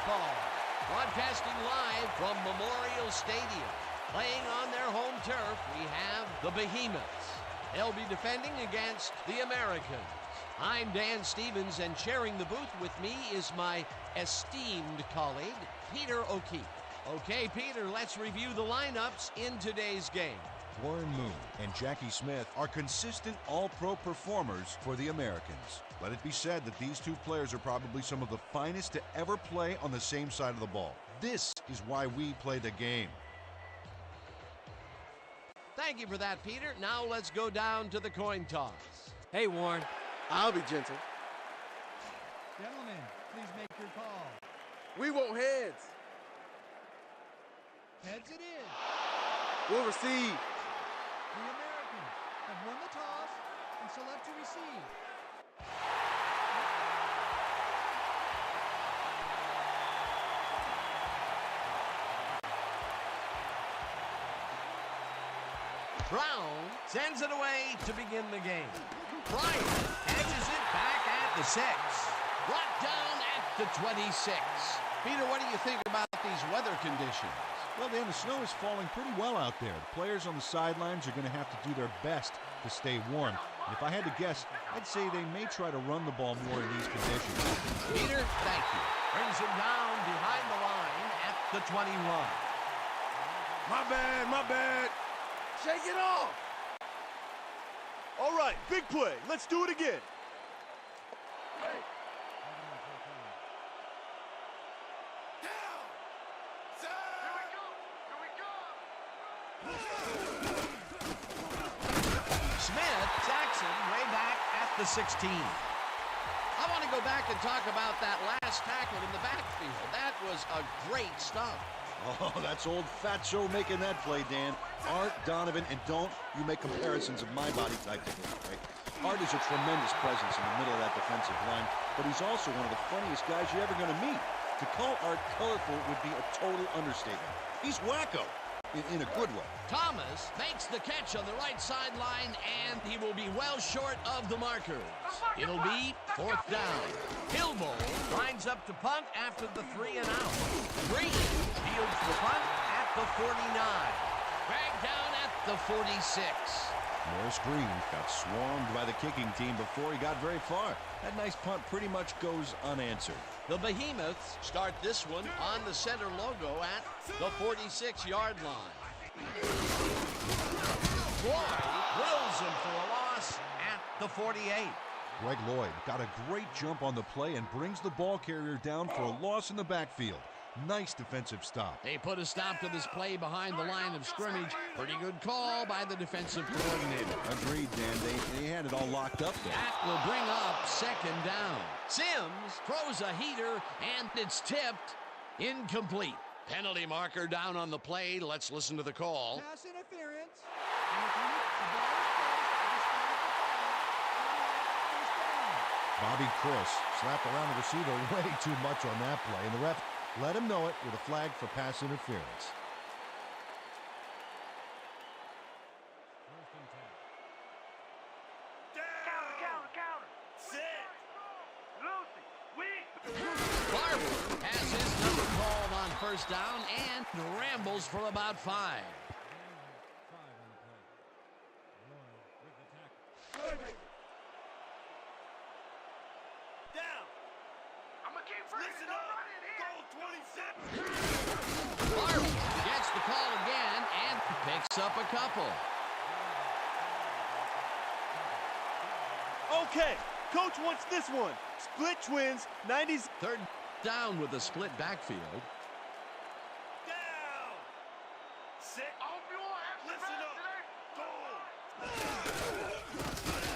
football. Broadcasting live from Memorial Stadium. Playing on their home turf, we have the Behemoths. They'll be defending against the Americans. I'm Dan Stevens, and sharing the booth with me is my esteemed colleague, Peter O'Keefe. Okay, Peter, let's review the lineups in today's game. Warren Moon and Jackie Smith are consistent all-pro performers for the Americans. Let it be said that these two players are probably some of the finest to ever play on the same side of the ball. This is why we play the game. Thank you for that, Peter. Now let's go down to the coin toss. Hey, Warren. I'll be gentle. Gentlemen, please make your call. We want heads. Heads it is. We'll receive. The Americans have won the toss and select to receive. Brown sends it away to begin the game. Bryant catches it back at the 6. Brought down at the 26. Peter, what do you think about these weather conditions? Well, Dan, the snow is falling pretty well out there. The players on the sidelines are going to have to do their best to stay warm. And if I had to guess, I'd say they may try to run the ball more in these conditions. Peter, thank you. Brings him down behind the line at the 21. My bad. Shake it off. All right, big play. Let's do it again. Hey. Smith sacks him way back at the 16. I want to go back and talk about that last tackle in the backfield. That was a great stop. Oh, that's old Fatso making that play, Dan. Art, Donovan, and don't you make comparisons of my body type to him, right? Art is a tremendous presence in the middle of that defensive line, but he's also one of the funniest guys you're ever going to meet. To call Art colorful would be a total understatement. He's wacko, in a good way. Thomas makes the catch on the right sideline, and he will be well short of the markers. It'll be 4th down. Gilmore lines up to punt after the 3 and out. Green fields the punt at the 49. Dragged down at the 46. Morris Green got swarmed by the kicking team before he got very far. That nice punt pretty much goes unanswered. The Behemoths start this one on the center logo at the 46-yard line. Lloyd drills him for a loss at the 48. Greg Lloyd got a great jump on the play and brings the ball carrier down for a loss in the backfield. Nice defensive stop. They put a stop to this play behind the line of scrimmage. Pretty good call by the defensive coordinator. Agreed, Dan. They had it all locked up there. That will bring up 2nd down. Sims throws a heater, and it's tipped. Incomplete. Penalty marker down on the play. Let's listen to the call. Pass interference. Bobby Chris slapped around the receiver way too much on that play, and the ref let him know it with a flag for pass interference. Counter. Set. Barber has his number called on 1st down and rambles for about 5. Barber gets the call again and picks up a couple. Okay, coach wants this one. Split twins, 90s. 3rd down with a split backfield. Down. Set. Listen up.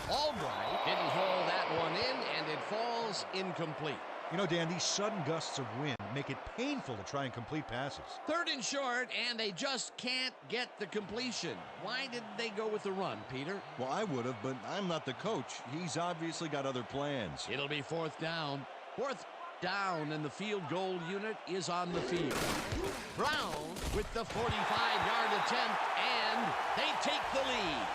Albright didn't haul that one in, and it falls incomplete. You know, Dan, these sudden gusts of wind make it painful to try and complete passes. 3rd and short, and they just can't get the completion. Why didn't they go with the run, Peter? Well, I would have, but I'm not the coach. He's obviously got other plans. It'll be 4th down. 4th down, and the field goal unit is on the field. Brown with the 45-yard attempt, and they take the lead.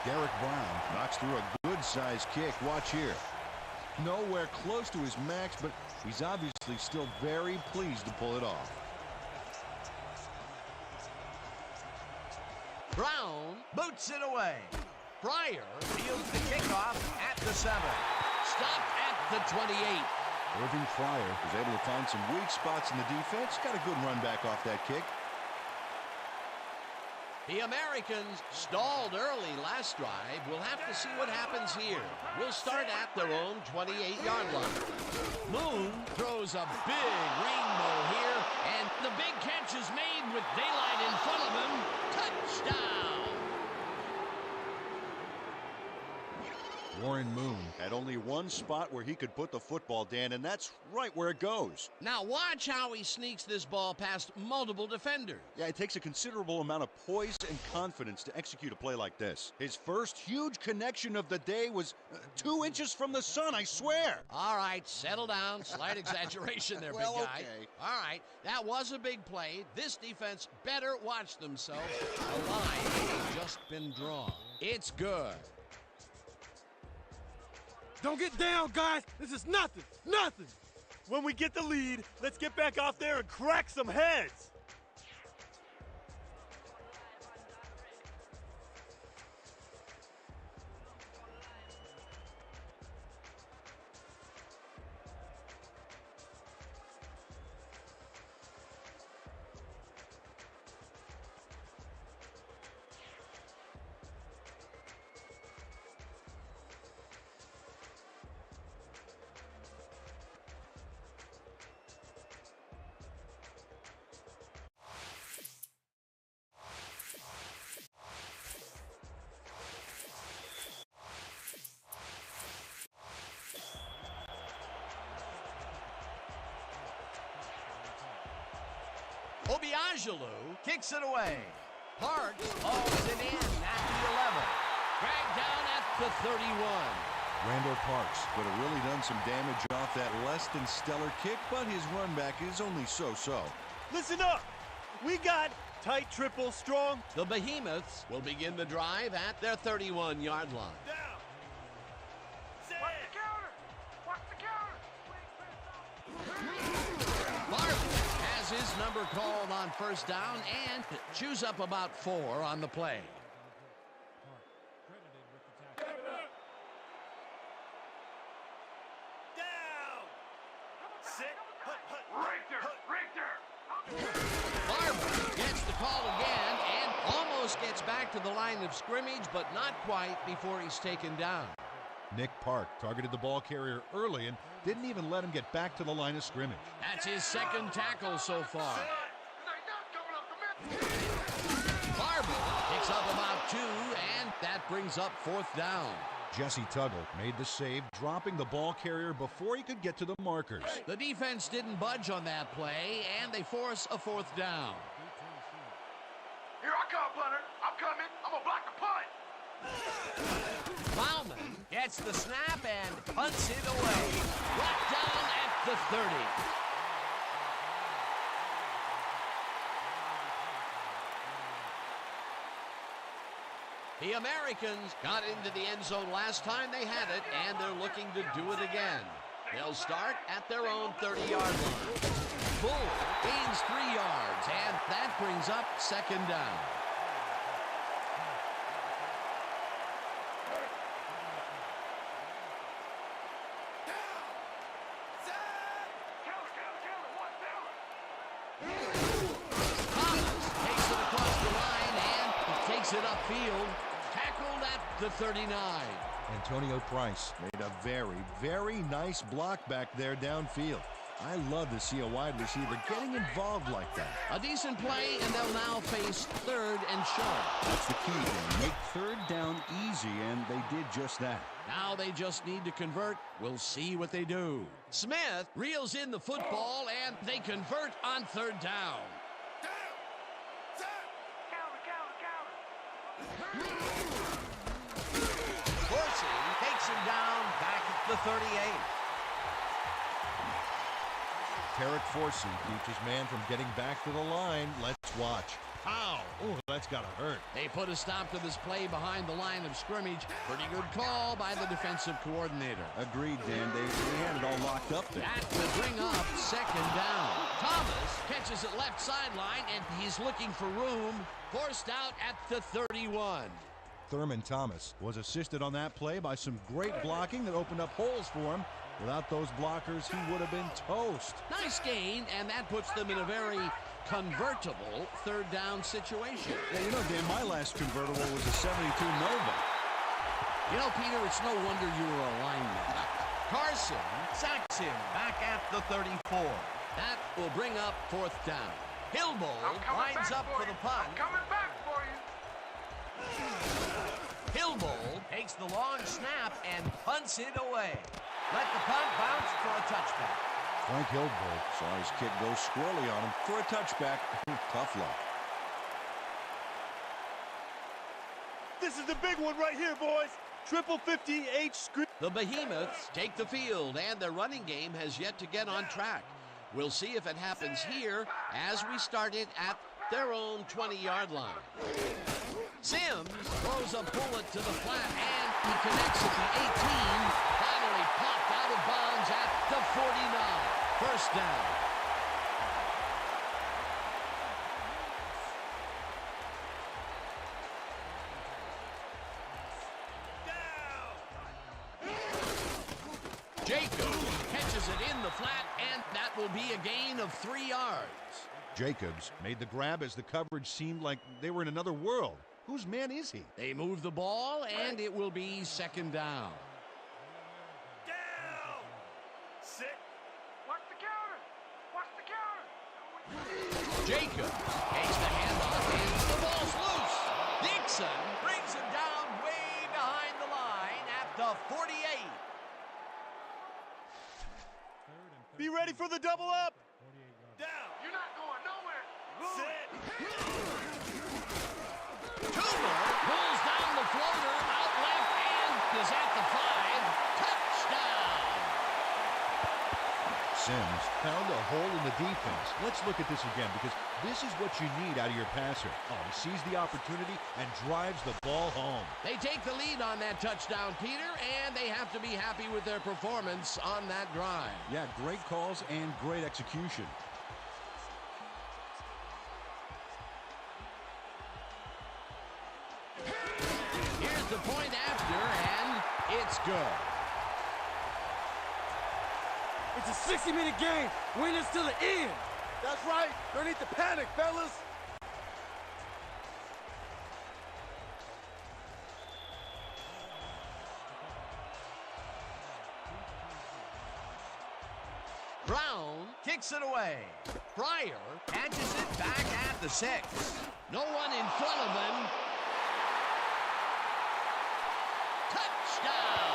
Derek Brown knocks through a good-sized kick. Watch here. Nowhere close to his max, but he's obviously still very pleased to pull it off. Brown boots it away. Pryor fields the kickoff at the 7. Stopped at the 28. Irving Pryor was able to find some weak spots in the defense. Got a good run back off that kick. The Americans stalled early last drive. We'll have to see what happens here. We'll start at their own 28-yard line. Moon throws a big rainbow here, and the big catch is made with daylight in front of him. Touchdown! Warren Moon had only one spot where he could put the football, Dan, and that's right where it goes. Now watch how he sneaks this ball past multiple defenders. Yeah, it takes a considerable amount of poise and confidence to execute a play like this. His first huge connection of the day was 2 inches from the sun, I swear. All right, settle down. Slight exaggeration there, Well, big guy. okay. All right, that was a big play. This defense better watch themselves. The line has just been drawn. It's good. Don't get down, guys. This is nothing. Nothing. When we get the lead, let's get back out there and crack some heads. Obiagelu kicks it away. Parks hauls it in at the 11. Dragged down at the 31. Randall Parks could have really done some damage off that less than stellar kick, but his run back is only so-so. Listen up. We got tight triple strong. The Behemoths will begin the drive at their 31-yard line. Down. Set. Watch the counter. Barber has his number called on first down and chews up about 4 on the play. Down. Sit. Barber gets the call again and almost gets back to the line of scrimmage, but not quite before he's taken down. Nick Park targeted the ball carrier early and didn't even let him get back to the line of scrimmage. That's his second tackle so far. Barber picks up about 2, and that brings up 4th down. Jesse Tuggle made the save, dropping the ball carrier before he could get to the markers. The defense didn't budge on that play, and they force a 4th down. Here I come, punter. I'm coming. I'm going to block the punt. Bauman gets the snap and punts it away. Brought down at the 30. The Americans got into the end zone last time they had it, and they're looking to do it again. They'll start at their own 30-yard line. Bull gains 3 yards, and that brings up 2nd down. Thomas takes it across the line and takes it upfield. Tackled at the 39. Antonio Price made a very, very nice block back there downfield. I love to see a wide receiver getting involved like that. A decent play, and they'll now face 3rd and short. That's the key, Dan. Make 3rd down easy, and they did just that. Now they just need to convert. We'll see what they do. Smith reels in the football, and they convert on 3rd down. Dorsey takes him down back at the 38. Tarek Forsey keeps his man from getting back to the line. Let's watch. Ow! Oh, that's gotta hurt. They put a stop to this play behind the line of scrimmage. Pretty good call by the defensive coordinator. Agreed, Dan. They had it all locked up there. That will bring up second down. Thomas catches it left sideline, and he's looking for room. Forced out at the 31. Thurman Thomas was assisted on that play by some great blocking that opened up holes for him. Without those blockers, he would have been toast. Nice gain, and that puts them in a very convertible third down situation. Yeah, you know, Dan, my last convertible was a 72 Nova. You know, Peter, it's no wonder you were a lineman. Carson sacks him back at the 34. That will bring up fourth down. Hillbold lines up for the punt. I'm coming back for you. Hillbold takes the long snap and punts it away. Let the punt bounce for a touchback. Frank Hillbold saw his kick go squirrely on him for a touchback. Tough luck. This is the big one right here, boys. Triple 50H screen. The Behemoths take the field, and their running game has yet to get on track. We'll see if it happens here as we start it at their own 20-yard line. Sims throws a bullet to the flat, and he connects at the 18. Finally popped out of bounds at the 49. First down. Jacobs catches it in the flat, and that will be a gain of 3 yards. Jacobs made the grab as the coverage seemed like they were in another world. Whose man is he? They move the ball, and it will be second down. Down. Sit. Watch the counter. Watch the counter. Jacobs takes the handoff, and the ball's loose. Dixon brings him down way behind the line at the 48. Be ready for the double up. Down. You're not going nowhere. Sit. Toomer pulls down the floater out left and is at the 5. Touchdown. Sims found a hole in the defense. Let's look at this again because this is what you need out of your passer. Oh, he sees the opportunity and drives the ball home. They take the lead on that touchdown, Peter, and they have to be happy with their performance on that drive. Yeah, great calls and great execution. Here's the point after, and it's good. It's a 60-minute game. Win this till the end. That's right. Don't need to panic, fellas. Brown kicks it away. Pryor catches it back at the 6. No one in front of him. Touchdown!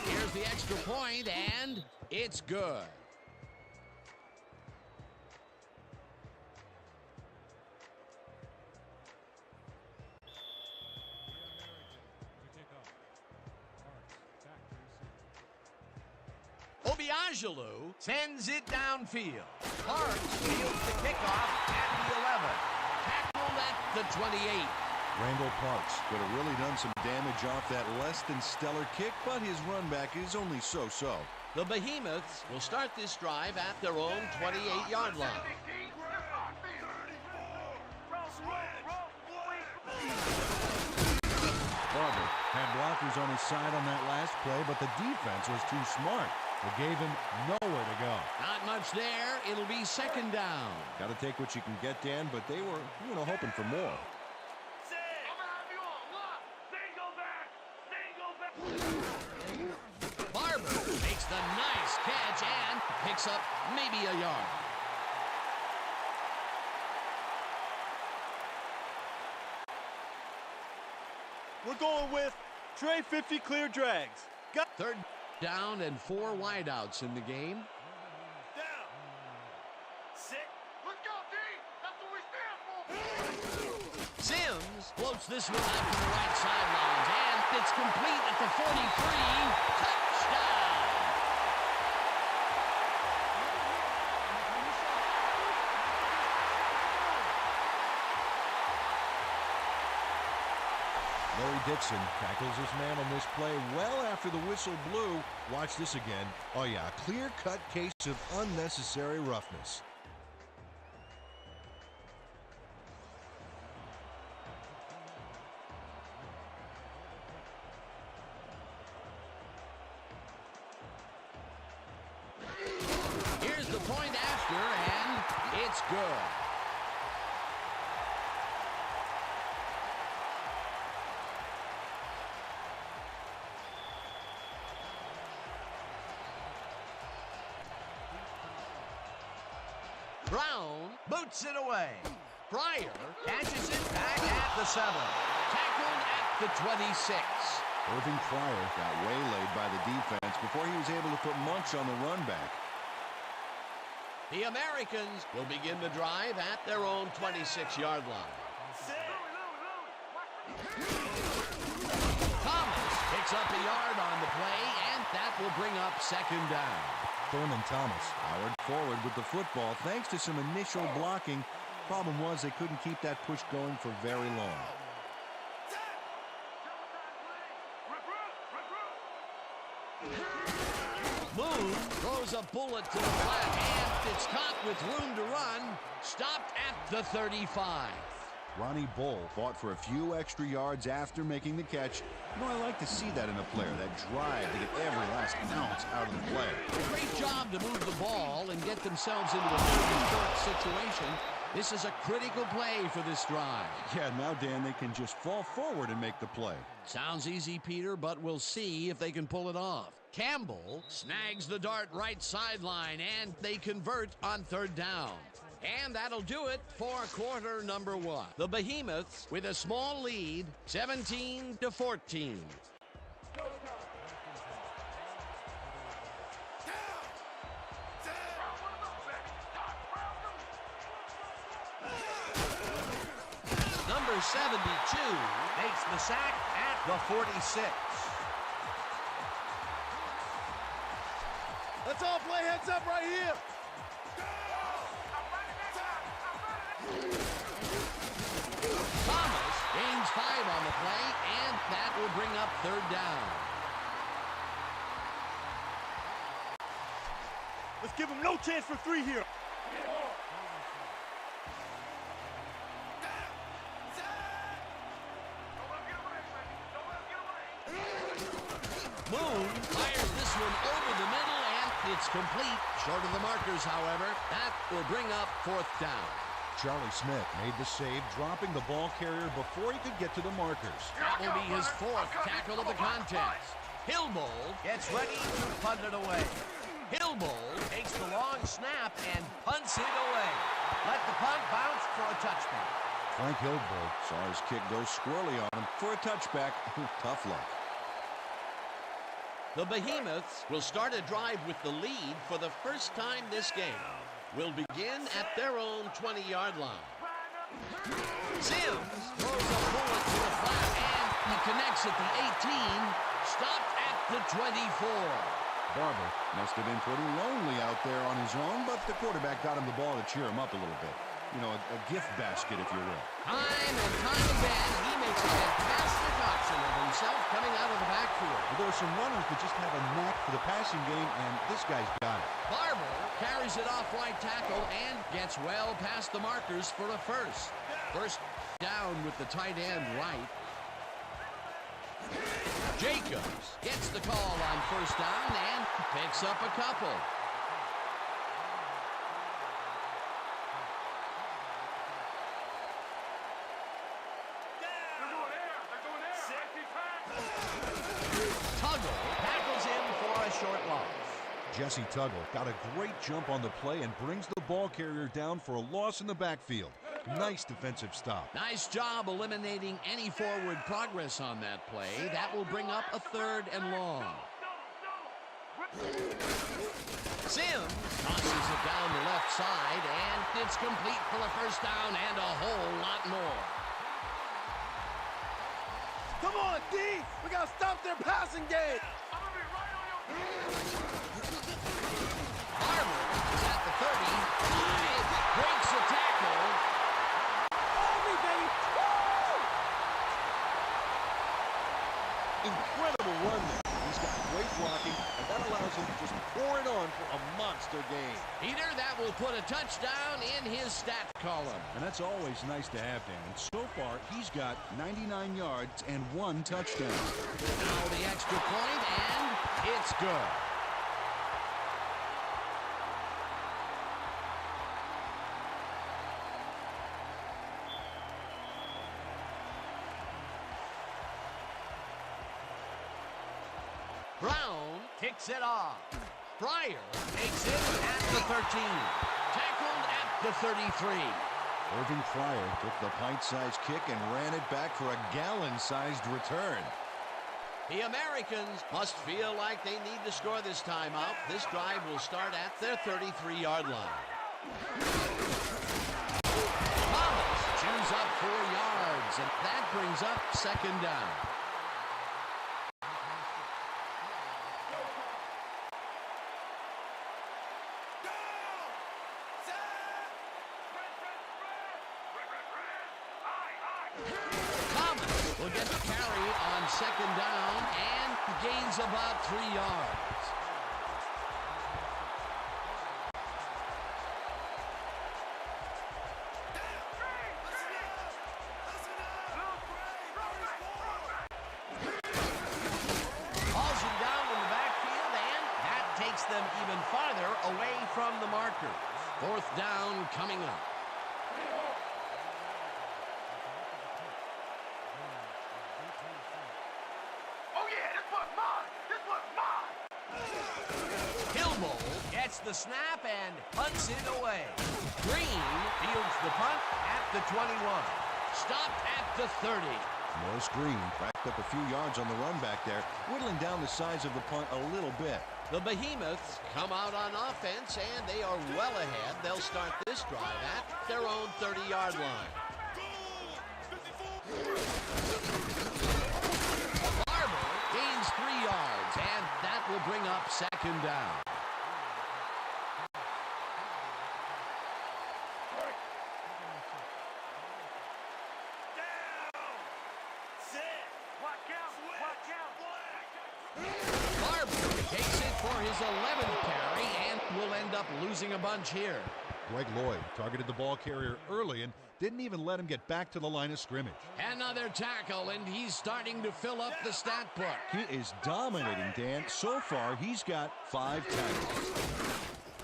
Here's the extra point, and it's good. Obiagelu sends it downfield. Parks fields the kickoff at the 11. Tackled at the 28. Randall Parks could have really done some damage off that less than stellar kick, but his run back is only so-so. The Behemoths will start this drive at their own 28-yard line. Barber had blockers on his side on that last play, but the defense was too smart. It gave him nowhere to go. Not much there. It'll be second down. Got to take what you can get, Dan, but they were, hoping for more. Barber makes the nice catch and picks up maybe a yard. We're going with Trey 50 clear drags. Got Third down and 4 wideouts in the game. down. Sick. Let's go, D! That's what we stand for! Sims floats this one out to the right sidelines, and it's complete at the 43. Touchdown! Larry Dixon tackles his man on this play well after the whistle blew. Watch this again. Oh yeah, clear-cut case of unnecessary roughness. Here's the point after, and it's good. Brown boots it away. Pryor catches it back at the 7. Tackled at the 26. Irving Pryor got waylaid by the defense before he was able to put much on the run back. The Americans will begin the drive at their own 26-yard line. Thomas picks up a yard on the play, and that will bring up 2nd down. Thurman Thomas powered forward with the football thanks to some initial blocking. Problem was they couldn't keep that push going for very long. Moon throws a bullet to the flat, and it's caught with room to run. Stopped at the 35. Ronnie Bull fought for a few extra yards after making the catch. You know, I like to see that in a player, that drive to get every last ounce out of the play. Great job to move the ball and get themselves into a third situation. This is a critical play for this drive. Yeah, now, Dan, they can just fall forward and make the play. Sounds easy, Peter, but we'll see if they can pull it off. Campbell snags the dart right sideline, and they convert on 3rd down. And that'll do it for quarter number 1. The Behemoths with a small lead, 17-14. Number 72 makes the sack at the 46. Let's all play heads up right here. Thomas gains 5 on the play, and that will bring up 3rd down. Let's give him no chance for 3 here. Moon fires this one over the middle, and it's complete. Short of the markers, however. That will bring up 4th down. Charlie Smith made the save, dropping the ball carrier before he could get to the markers. That will be his 4th tackle of the contest. Hillbold gets ready to punt it away. Hillbold takes the long snap and punts it away. Let the punt bounce for a touchback. Frank Hillbold saw his kick go squirrely on him for a touchback. Tough luck. The Behemoths will start a drive with the lead for the first time this game. Will begin at their own 20-yard line. Sims throws a bullet to the flat, and he connects at the 18, stopped at the 24. Barber must have been pretty lonely out there on his own, but the quarterback got him the ball to cheer him up a little bit. You know, a gift basket, if you will. Time and time again, he makes a fantastic option of himself coming out of the backfield. There are some runners that just have a knack for the passing game, and this guy's got it. Barber carries it off right tackle and gets well past the markers for a first. First down with the tight end right. Jacobs gets the call on 1st down and picks up a couple. Tuggle tackles him for a short loss. Jesse Tuggle got a great jump on the play and brings the ball carrier down for a loss in the backfield. Nice defensive stop. Nice job eliminating any forward progress on that play. That will bring up a 3rd and long. Sims tosses it down the left side, and it's complete for a first down and a whole lot more. Come on, D! We gotta stop their passing game! Barber is at the 35, breaks a tackle. Follow me, baby! Woo! Incredible run there. He's got great blocking, and that allows him to just pour it on for a monster game. Peter, that will put a touchdown in his stat column. And that's always nice to have, Dan. And so far, he's got 99 yards and 1 touchdown. Now the extra point, and it's good. Brown kicks it off. Pryor takes it at the 13. Tackled at the 33. Irving Pryor took the pint-sized kick and ran it back for a gallon-sized return. The Americans must feel like they need to score this time out. This drive will start at their 33-yard line. Thomas chews up 4 yards, and that brings up 2nd down. Thomas will get the carry on 2nd down and gains about 3 yards. Hauls him down in the backfield, and that takes them even farther away from the marker. 4th down coming up. The snap and punts it away. Green fields the punt at the 21. Stopped at the 30. Morris Green racked up a few yards on the run back there, whittling down the size of the punt a little bit. The Behemoths come out on offense, and they are well ahead. They'll start this drive at their own 30-yard line. Barber gains 3 yards, and that will bring up 2nd down. Takes it for his 11th carry and will end up losing a bunch here. Greg Lloyd targeted the ball carrier early and didn't even let him get back to the line of scrimmage. Another tackle, and he's starting to fill up the stat book. He is dominating, Dan. So far, he's got 5 tackles.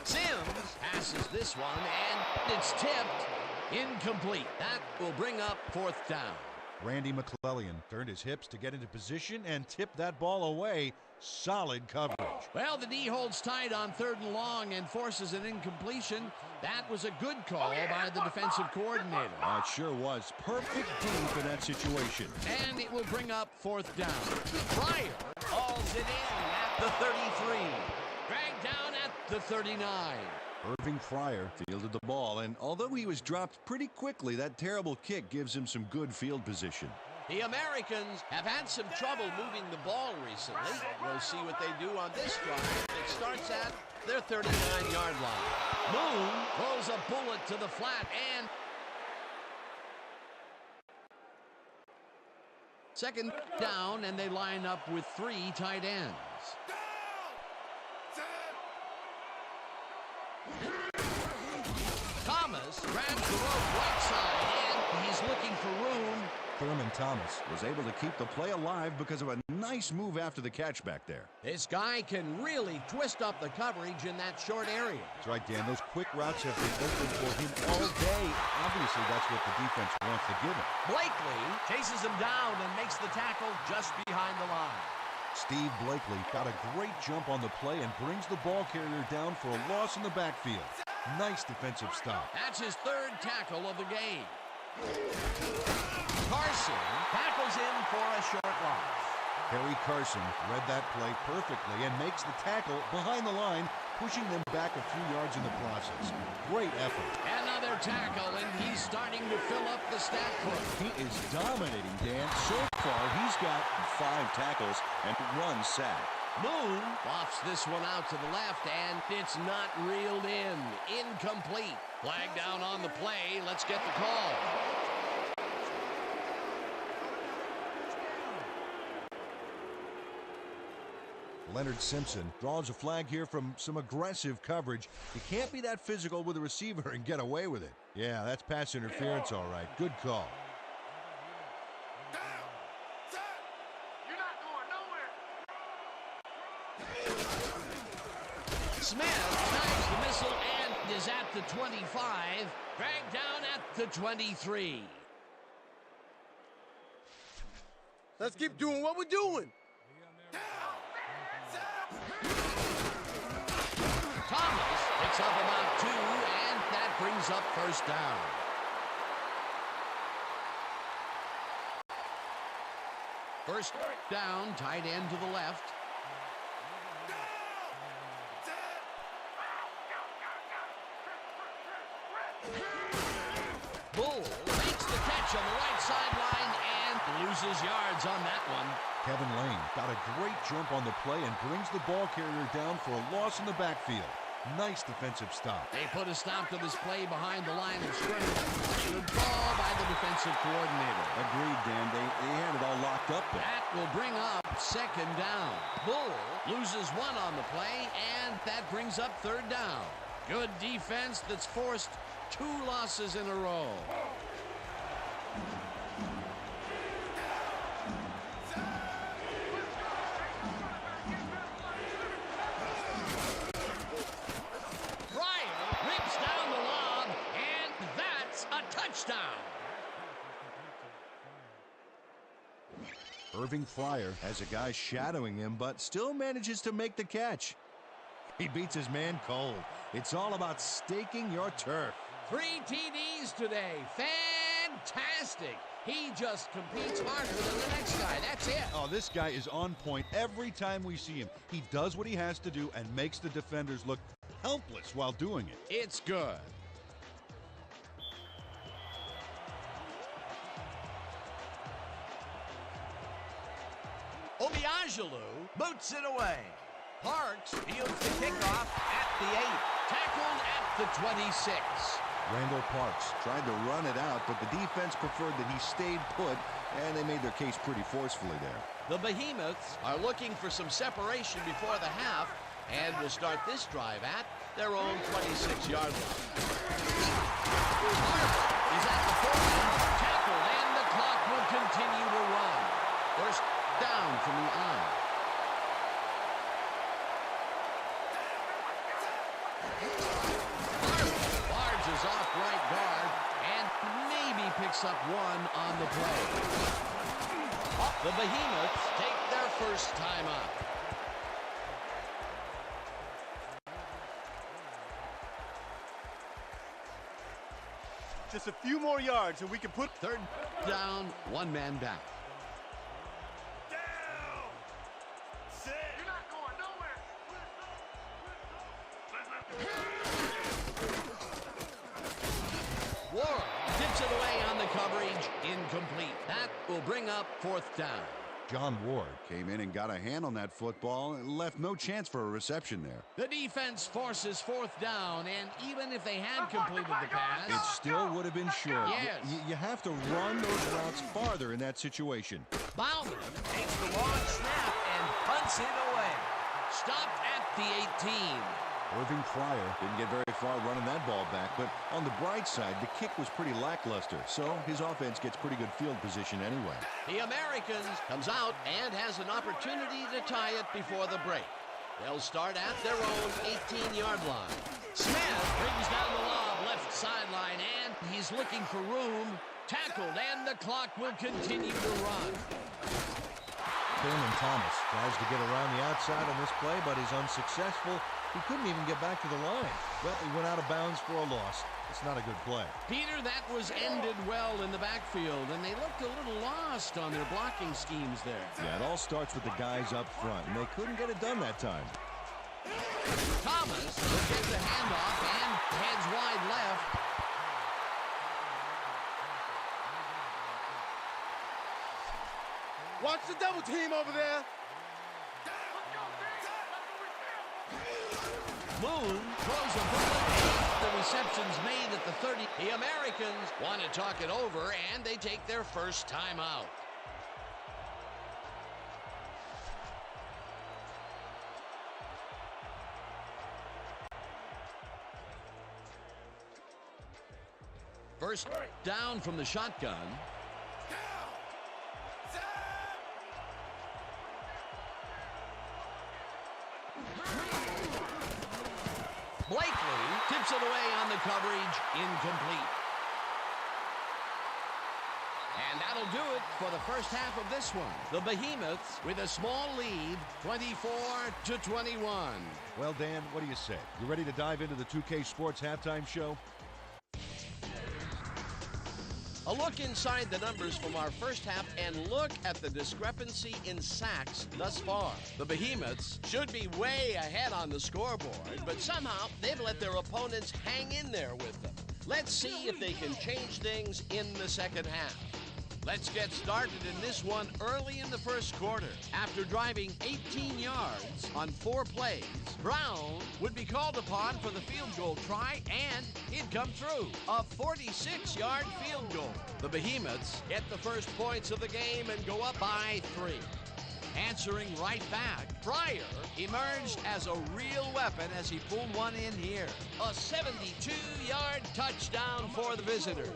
Sims passes this one, and it's tipped. Incomplete. That will bring up 4th down. Randy McClellan turned his hips to get into position and tipped that ball away. Solid coverage. Well, the D holds tight on 3rd and long and forces an incompletion. That was a good call by the defensive coordinator. It sure was. Perfect D for that situation. And it will bring up 4th down. Pryor hauls it in at the 33. Dragged down at the 39. Irving Pryor fielded the ball, and although he was dropped pretty quickly, that terrible kick gives him some good field position. The Americans have had some trouble moving the ball recently. We'll see what they do on this drive. It starts at their 39-yard line. Moon throws a bullet to the flat, and 2nd down, and they line up with 3 tight ends. Thomas grabs the rope right side, and he's looking for room. Thurman Thomas was able to keep the play alive because of a nice move after the catch back there. This guy can really twist up the coverage in that short area. That's right, Dan. Those quick routes have been open for him all day. Obviously, that's what the defense wants to give him. Blakely chases him down and makes the tackle just behind the line. Steve Blakely got a great jump on the play and brings the ball carrier down for a loss in the backfield. Nice defensive stop. That's his third tackle of the game. Carson tackles him for a short loss. Harry Carson read that play perfectly and makes the tackle behind the line, pushing them back a few yards in the process. Great effort. Another tackle, and he's starting to fill up the stat book. He is dominating, Dan. So far, he's got 5 tackles and 1 sack. Moon lofts this one out to the left, and it's not reeled in. Incomplete. Flag down on the play. Let's get the call. Leonard Simpson draws a flag here from some aggressive coverage. You can't be that physical with a receiver and get away with it. Yeah, that's pass interference, all right. Good call. You're not going nowhere. Smith times the missile and is at the 25. Dragged down at the 23. Let's keep doing what we're doing. Thomas picks up about 2, and that brings up first down. First down, tight end to the left. Bull makes the catch on the right sideline and loses yards on that one. Kevin Lane got a great jump on the play and brings the ball carrier down for a loss in the backfield. Nice defensive stop. They put a stop to this play behind the line of scrimmage. Good call by the defensive coordinator. Agreed, Dan. They had it all locked up there. That will bring up second down. Bull loses 1 on the play, and that brings up third down. Good defense that's forced 2 losses in a row. Irving Fryer has a guy shadowing him, but still manages to make the catch. He beats his man cold. It's all about staking your turf. 3 TDs today. Fantastic. He just competes harder than the next guy. That's it. Oh, this guy is on point every time we see him. He does what he has to do and makes the defenders look helpless while doing it. It's good. Obiagelu boots it away. Parks fields the kickoff at the 8. Tackled at the 26. Randall Parks tried to run it out, but the defense preferred that he stayed put, and they made their case pretty forcefully there. The Behemoths are looking for some separation before the half, and will start this drive at their own 26-yard line. Harper is at the 40. Tackled, and the clock will continue to run. First down from the eye. Barges off right guard and maybe picks up 1 on the play. The Behemoths take their first time up. Just a few more yards and we can put... Third down, 1 man back. You're not going nowhere. Warren tips it away on the coverage. Incomplete. That will bring up 4th down. John Ward came in and got a hand on that football and left no chance for a reception there. The defense forces 4th down, and even if they had completed the pass, It still would have been short. Yes. You have to run those routes farther in that situation. Bauman takes the long snap and punts it away. Stopped at the 18. Irving Fryer didn't get very far running that ball back, but on the bright side, the kick was pretty lackluster, so his offense gets pretty good field position anyway. The Americans comes out and has an opportunity to tie it before the break. They'll start at their own 18-yard line. Smith brings down the lob left sideline, and he's looking for room. Tackled, and the clock will continue to run. him, and Thomas tries to get around the outside on this play, but is unsuccessful. He couldn't even get back to the line. Well, he went out of bounds for a loss. It's not a good play. Peter, that was ended well in the backfield, and they looked a little lost on their blocking schemes there. Yeah, it all starts with the guys up front, and they couldn't get it done that time. Thomas will get the handoff and heads wide left. Watch the double team over there. Moon throws a bullet. The reception's made at the 30. The Americans want to talk it over, and they take their first timeout. First down from the shotgun. Blakely tips it away on the coverage, incomplete. And that'll do it for the first half of this one. The Behemoths with a small lead, 24-21. Well, Dan, what do you say? You ready to dive into the 2K Sports halftime show? A look inside the numbers from our first half, and look at the discrepancy in sacks thus far. The Behemoths should be way ahead on the scoreboard, but somehow they've let their opponents hang in there with them. Let's see if they can change things in the second half. Let's get started in this one early in the first quarter. After driving 18 yards on 4 plays, Brown would be called upon for the field goal try, and he'd come through. A 46-yard field goal. The Behemoths get the first points of the game and go up by 3. Answering right back, Pryor emerged as a real weapon as he pulled one in here. A 72-yard touchdown for the visitors.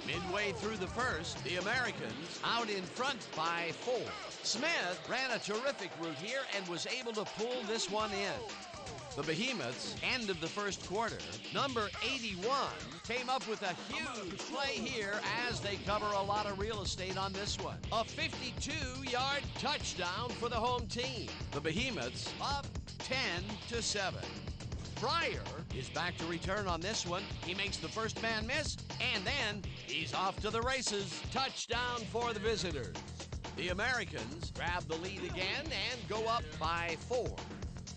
Midway through the first, the Americans out in front by 4. Smith ran a terrific route here and was able to pull this one in. The Behemoths, end of the first quarter, number 81, came up with a huge play here as they cover a lot of real estate on this one. A 52-yard touchdown for the home team. The Behemoths up 10-7. Pryor is back to return on this one. He makes the first man miss, and then he's off to the races. Touchdown for the visitors. The Americans grab the lead again and go up by 4.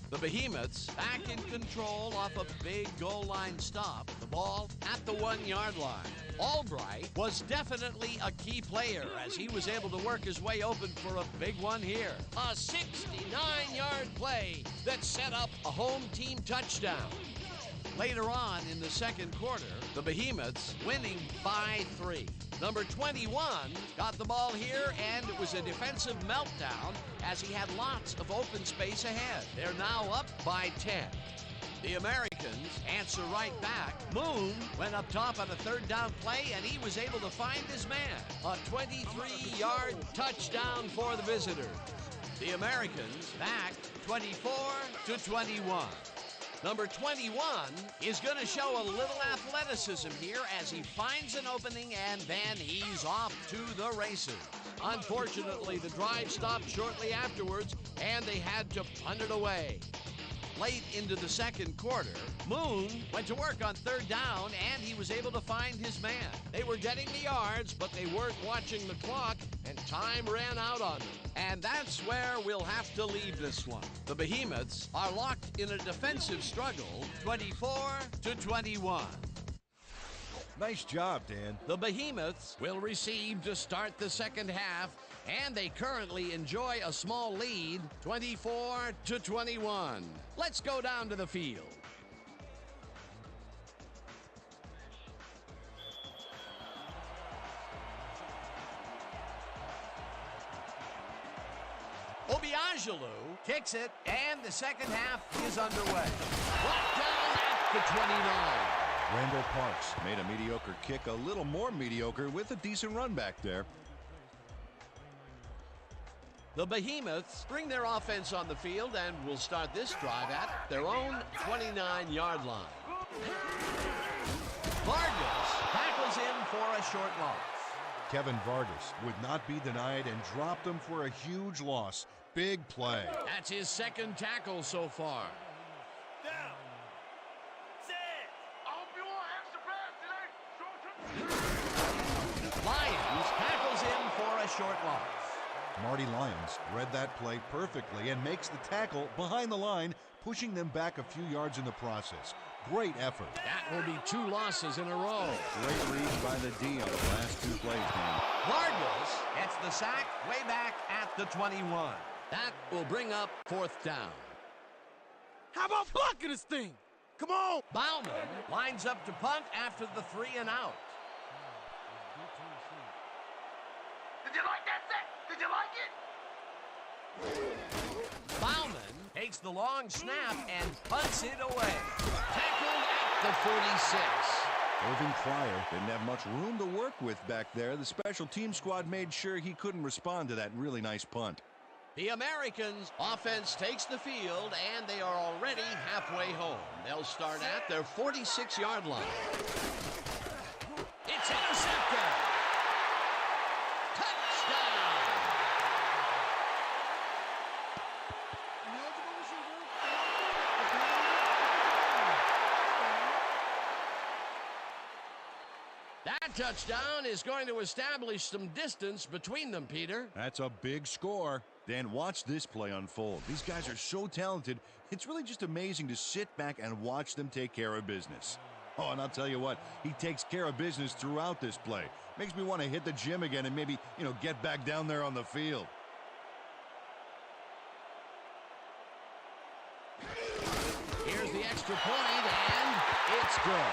The Behemoths back in control off a big goal line stop. The ball at the 1-yard line. Albright was definitely a key player as he was able to work his way open for a big one here. A 69-yard play that set up a home team touchdown. Later on in the second quarter, the Behemoths winning by 3. Number 21 got the ball here, and it was a defensive meltdown as he had lots of open space ahead. They're now up by 10. The Americans answer right back. Moon went up top on a third down play, and he was able to find his man. A 23-yard touchdown for the visitors. The Americans back 24-21. Number 21 is going to show a little athleticism here as he finds an opening, and then he's off to the races. Unfortunately, the drive stopped shortly afterwards, and they had to punt it away. Late into the second quarter, Moon went to work on third down, and he was able to find his man. They were getting the yards, but they weren't watching the clock, and time ran out on them. And that's where we'll have to leave this one. The Behemoths are locked in a defensive struggle, 24-21. Nice job, Dan. The Behemoths will receive to start the second half, and they currently enjoy a small lead, 24-21. Let's go down to the field. Obiagelu kicks it, and the second half is underway. Brought down at the 29. Randall Parks made a mediocre kick a little more mediocre with a decent run back there. The Behemoths bring their offense on the field and will start this drive at their own 29-yard line. Vargas tackles him for a short loss. Kevin Vargas would not be denied and dropped him for a huge loss. Big play. That's his second tackle so far. Down. Set. I hope you all extra pass today. Lyons tackles him for a short loss. Marty Lyons read that play perfectly and makes the tackle behind the line, pushing them back a few yards in the process. Great effort. That will be 2 losses in a row. Great read by the D on the last 2 plays, man. Vargas gets the sack way back at the 21. That will bring up 4th down. How about blocking this thing? Come on! Bauman lines up to punt after the 3 and out. Did you like that set? Did you like it? Bauman takes the long snap and punts it away. Tackled at the 46. Irving Pryor didn't have much room to work with back there. The special team squad made sure he couldn't respond to that really nice punt. The Americans' offense takes the field, and they are already halfway home. They'll start at their 46-yard line. It's intercepted. Touchdown. An eligible receiver. That touchdown is going to establish some distance between them, Peter. That's a big score. Dan, watch this play unfold. These guys are so talented, it's really just amazing to sit back and watch them take care of business. Oh, and I'll tell you what, he takes care of business throughout this play. Makes me want to hit the gym again and maybe, get back down there on the field. Here's the extra point, and it's good.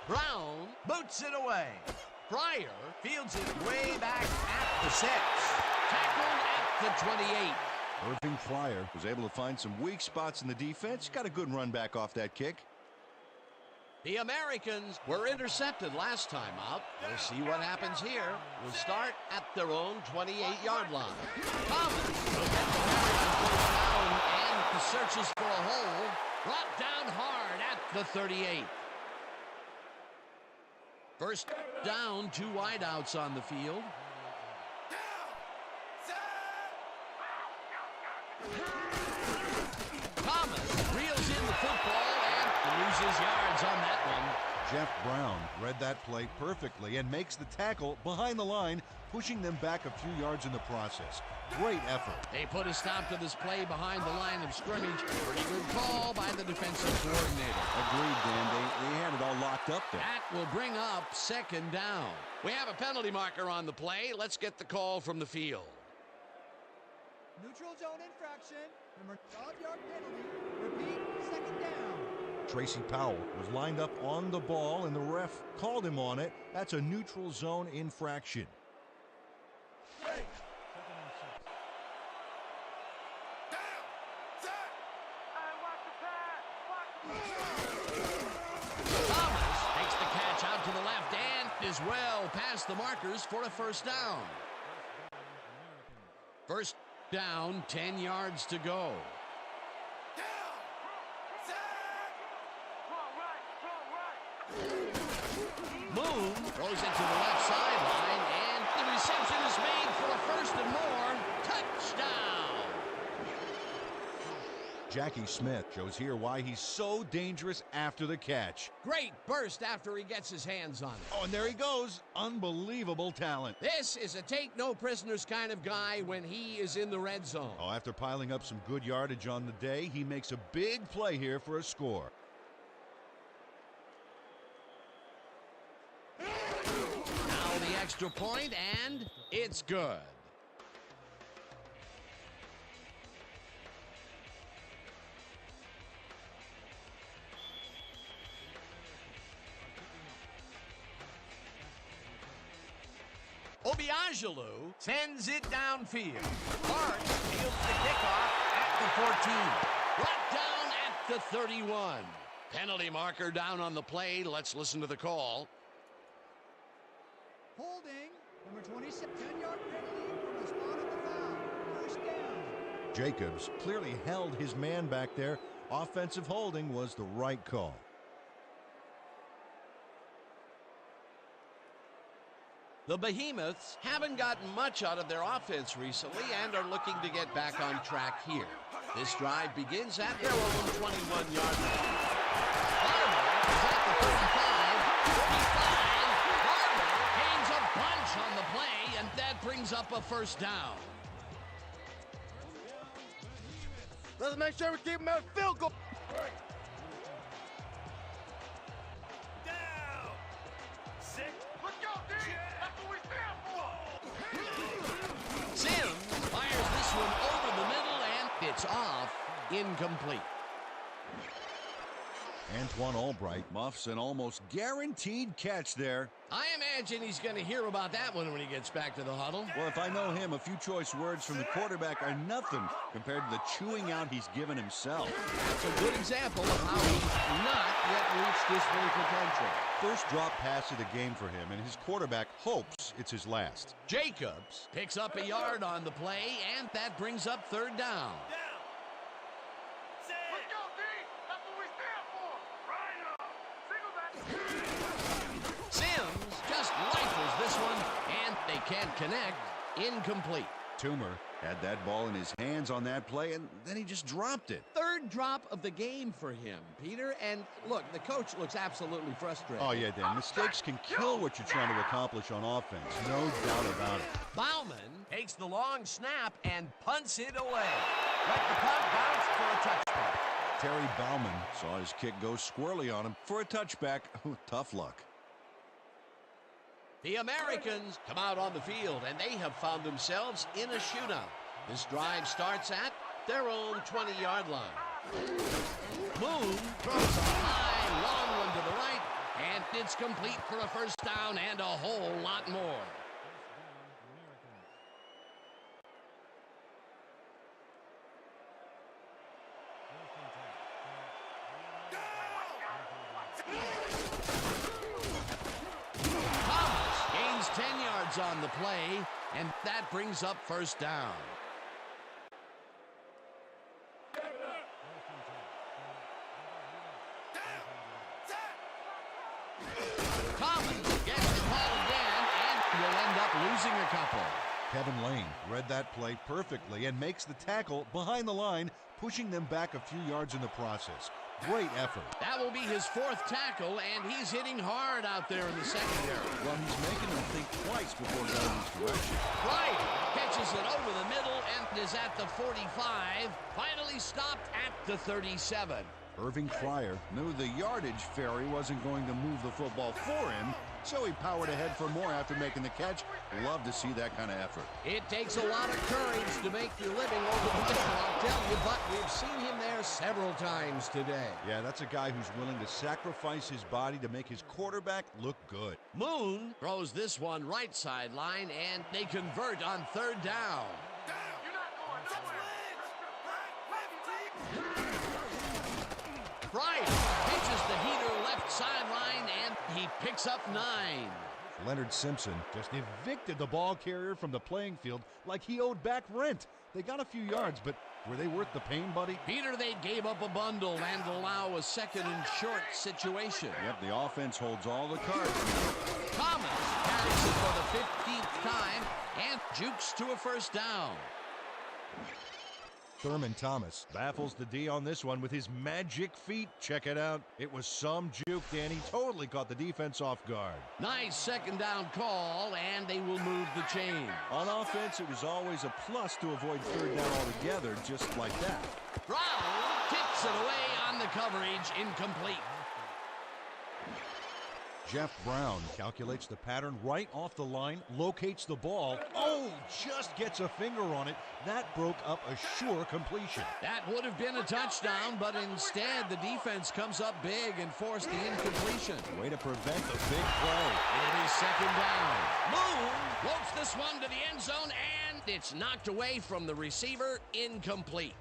Brown boots it away. Pryor fields it way back at the 6. Tackled at the 28. Irving Pryor was able to find some weak spots in the defense. Got a good run back off that kick. The Americans were intercepted last time out. We'll see what happens here. We'll start at their own 28-yard line. Thomas will get the American first down and searches for a hole. Brought down hard at the 38. First down, 2 wideouts on the field. Thomas reels in the football and loses yards on that one. Jeff Brown read that play perfectly and makes the tackle behind the line, pushing them back a few yards in the process. Great effort. They put a stop to this play behind the line of scrimmage. Pretty good call by the defensive coordinator. Agreed, Dan. They had it all locked up there. That will bring up 2nd down. We have a penalty marker on the play. Let's get the call from the field. Neutral zone infraction. Number 12-yard penalty. Repeat, 2nd down. Tracy Powell was lined up on the ball, and the ref called him on it. That's a neutral zone infraction. Thomas takes the catch out to the left and is well past the markers for a first down. First down, 10 yards to go. Moon throws it to the left sideline, and the reception is made for a first and more. Touchdown! Jackie Smith shows here why he's so dangerous after the catch. Great burst after he gets his hands on it. Oh, and there he goes. Unbelievable talent. This is a take-no-prisoners kind of guy when he is in the red zone. Oh, after piling up some good yardage on the day, he makes a big play here for a score. Now the extra point, and it's good. Obiagelu sends it downfield. Hart fields the kickoff at the 14. Brought down at the 31. Penalty marker down on the play. Let's listen to the call. Holding. Number 27. 10-yard penalty from a Jacobs clearly held his man back there. Offensive holding was the right call. The Behemoths haven't gotten much out of their offense recently and are looking to get back on track here. This drive begins at their own 21-yard line. Barber is at the 35. Barber gains a bunch on the play, and that brings up a first down. Let's make sure we keep him at field goal. Down. 6. Let's go, D! That's what we stand for! Sims fires this one over the middle, and it's off. Incomplete. Antoine Albright muffs an almost guaranteed catch there. I imagine he's going to hear about that one when he gets back to the huddle. Well, if I know him, a few choice words from the quarterback are nothing compared to the chewing out he's given himself. That's a good example of how he's not yet reached his full potential. First drop pass of the game for him, and his quarterback hopes it's his last. Jacobs picks up a yard on the play, and that brings up third down. Let's go, D! That's what we stand for! Right up! Single back! Sims just rifles this one, and they can't connect. Incomplete. Toomer had that ball in his hands on that play, and then he just dropped it. Third drop of the game for him, Peter. And look, the coach looks absolutely frustrated. Oh, yeah, Dan. Mistakes can kill what you're trying to accomplish on offense. No doubt about it. Bauman takes the long snap and punts it away. Let the punt bounce for a touchback. Terry Bauman saw his kick go squirrely on him for a touchback. Tough luck. The Americans come out on the field, and they have found themselves in a shootout. This drive starts at their own 20-yard line. Moon throws a high, long one to the right, and it's complete for a first down and a whole lot more. Thomas gains 10 yards on the play, and that brings up first down. Thomas gets the ball again and will end up losing a couple. Kevin Lane read that play perfectly and makes the tackle behind the line, pushing them back a few yards in the process. Great effort. That will be his fourth tackle, and he's hitting hard out there in the secondary. Well, he's making them think twice before going his direction. Right, catches it over the middle and is at the 45, finally stopped at the 37. Irving Fryer knew the yardage fairy wasn't going to move the football for him, so he powered ahead for more after making the catch. Love to see that kind of effort. It takes a lot of courage to make your living over the middle, I'll tell you, but we've seen him there several times today. Yeah, that's a guy who's willing to sacrifice his body to make his quarterback look good. Moon throws this one right sideline, and they convert on third down. You're not going nowhere! Bryant pitches the heater left sideline, and he picks up 9. Leonard Simpson just evicted the ball carrier from the playing field like he owed back rent. They got a few yards, but were they worth the pain, buddy? Peter, they gave up a bundle and allow a second and short situation. Yep, the offense holds all the cards. Thomas carries it for the 15th time and jukes to a first down. Thurman Thomas baffles the D on this one with his magic feet. Check it out. It was some juke, Dan. He totally caught the defense off guard. Nice second down call, and they will move the chain. On offense, it was always a plus to avoid third down altogether, just like that. Brown tips it away on the coverage, incomplete. Jeff Brown calculates the pattern right off the line, locates the ball. Oh, just gets a finger on it. That broke up a sure completion. That would have been a touchdown, but instead the defense comes up big and forced the incompletion. Way to prevent the big play. It is second down. Moon floats this one to the end zone, and it's knocked away from the receiver, incomplete.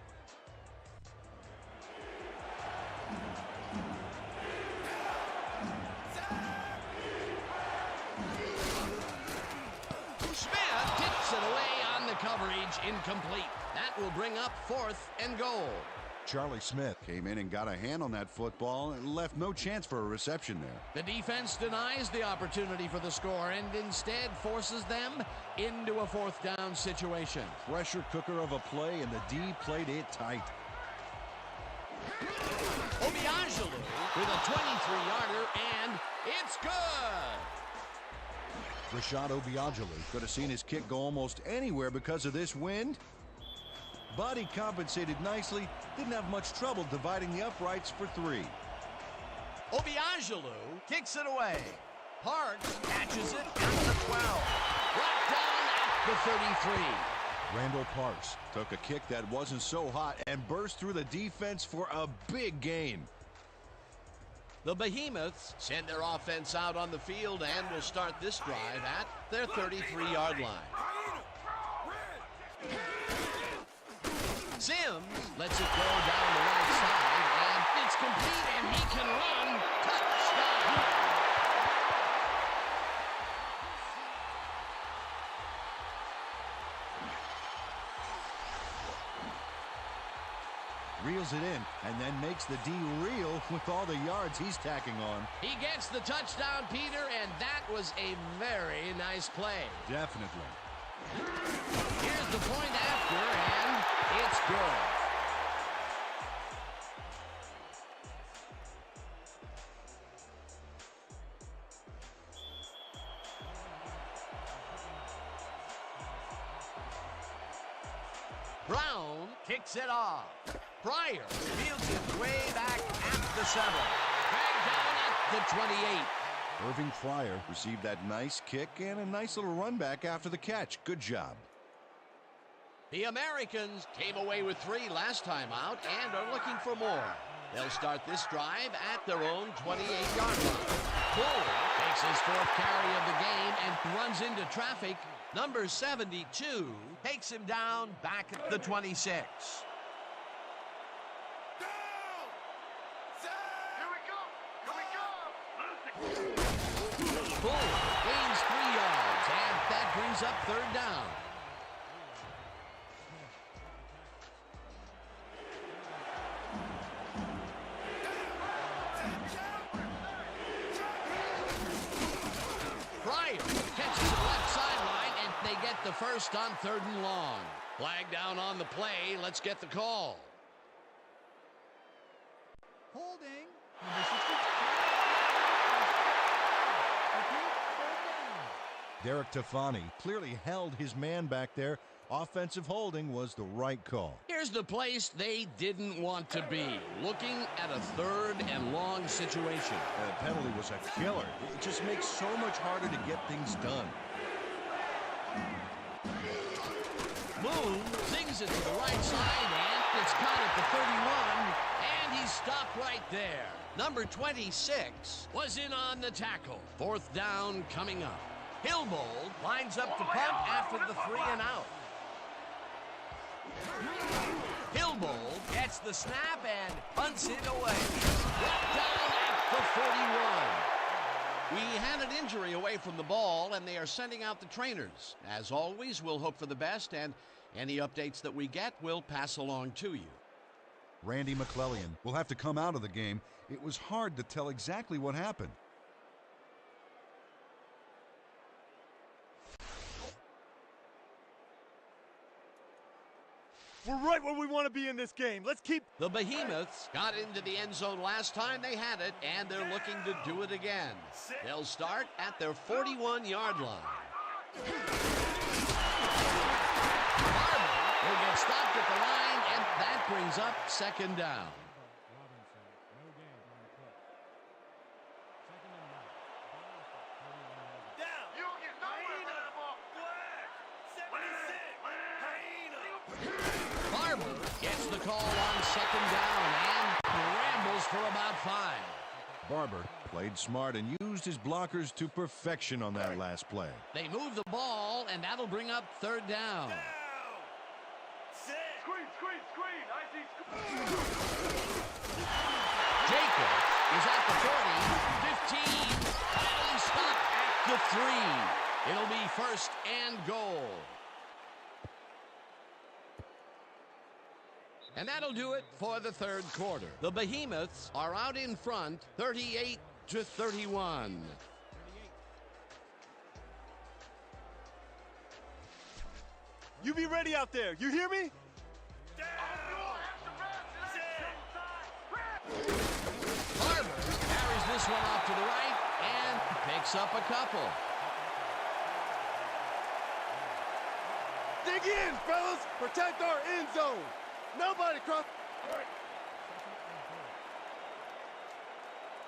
Smith tips it away on the coverage, incomplete. That That will bring up 4th and goal. Charlie Smith came in and got a hand on that football and left no chance for a reception there. The defense denies the opportunity for the score and instead forces them into a 4th down situation. Pressure cooker of a play, and the D played it tight. Obiangelu with a 23-yarder, and it's good. Rashad Obiangelu could have seen his kick go almost anywhere because of this wind. Body compensated nicely, didn't have much trouble dividing the uprights for 3. Obiangelu kicks it away. Parks catches it at the 12. Brought down at the 33. Randall Parks took a kick that wasn't so hot and burst through the defense for a big gain. The Behemoths send their offense out on the field and will start this drive at their 33-yard line. Sims lets it go down the right side, and it's complete, and he can run. Touchdown! Reels it in and then makes the D reel with all the yards he's tacking on. He gets the touchdown, Peter, and that was a very nice play. Definitely. Here's the point after, and it's good. Brown kicks it off. Pryor fields it way back at the 7. Dragged down at the 28. Irving Pryor received that nice kick and a nice little run back after the catch. Good job. The Americans came away with 3 last time out and are looking for more. They'll start this drive at their own 28-yard line. Bull takes his 4th carry of the game and runs into traffic. Number 72 takes him down back at the 26. Here we go! Here we go! Bull gains 3 yards, and that brings up 3rd down. Pryor catches the left sideline, and they get the first on 3rd and long. Flag down on the play. Let's get the call. Holding. Number 62. Derek Tafani clearly held his man back there. Offensive holding was the right call. Here's the place they didn't want to be, looking at a 3rd and long situation. The penalty was a killer. It just makes so much harder to get things done. Moon zings it to the right side, and it's caught at the 31, and he's stopped right there. Number 26 was in on the tackle. 4th down coming up. Hillbold lines up to punt after the 3 and out. Hillbold gets the snap and punts it away. Brought down at the 41. We had an injury away from the ball, and they are sending out the trainers. As always, we'll hope for the best, and any updates that we get, we'll pass along to you. Randy McClellan will have to come out of the game. It was hard to tell exactly what happened. We're right where we want to be in this game. Let's keep... The Behemoths got into the end zone last time they had it, and they're looking to do it again. They'll start at their 41-yard line. Barber will get stopped at the line, and that brings up 2nd down. You don't get nowhere with that ball. Barber gets the call on 2nd down and rambles for about 5. Barber played smart and used his blockers to perfection on that last play. They move the ball, and that'll bring up 3rd down. Screen, screen, screen. I see screen. Jacob is at the 40, 15, finally stopped at the 3. It'll be 1st and goal. And that'll do it for the third quarter. The Behemoths are out in front, 38-31. You be ready out there. You hear me? Barber carries this one off to the right and picks up a couple. Dig in, fellas. Protect our end zone. Nobody cross.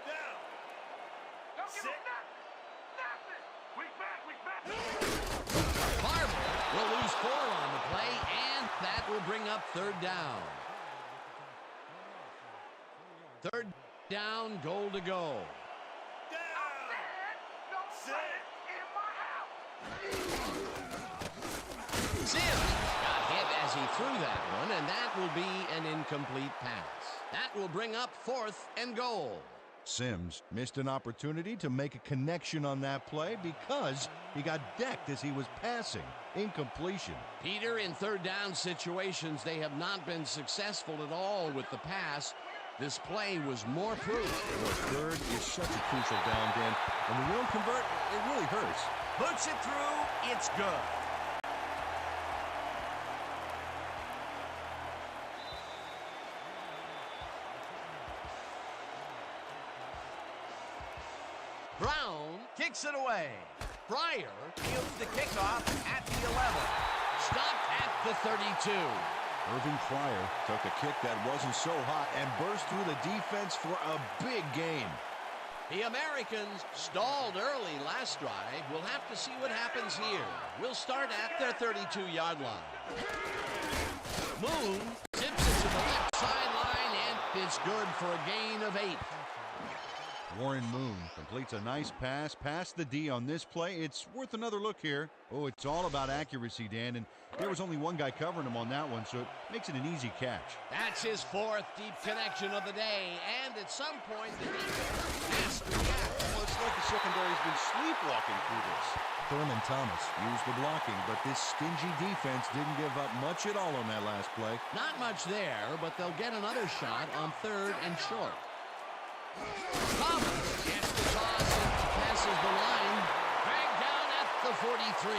Down. Don't give him nothing. Weak back. Barber will lose 4 on the play, and that will bring up third down. Third down, goal to go. Sims got hit as he threw that one, and that will be an incomplete pass. That will bring up 4th and goal. Sims missed an opportunity to make a connection on that play because he got decked as he was passing. Incompletion. Peter, in third down situations, they have not been successful at all with the pass. This play was more proof. Third is such a crucial down, Dan. And when you don't convert, it really hurts. Puts it through, it's good. Brown kicks it away. Pryor fields the kickoff at the 11. Stopped at the 32. Irving Pryor took a kick that wasn't so hot and burst through the defense for a big gain. The Americans stalled early last drive. We'll have to see what happens here. We'll start at their 32-yard line. Moon tips it to the left sideline, and it's good for a gain of 8. Warren Moon completes a nice pass past the D on this play. It's worth another look here. Oh, it's all about accuracy, Dan, and there was only one guy covering him on that one, so it makes it an easy catch. That's his 4th deep connection of the day, and at some point the defense has to react. Well, it's like the secondary's been sleepwalking through this. Thurman Thomas used the blocking, but this stingy defense didn't give up much at all on that last play. Not much there, but they'll get another shot on 3rd and short. Thomas gets the toss and passes the line. Dragged down at the 43.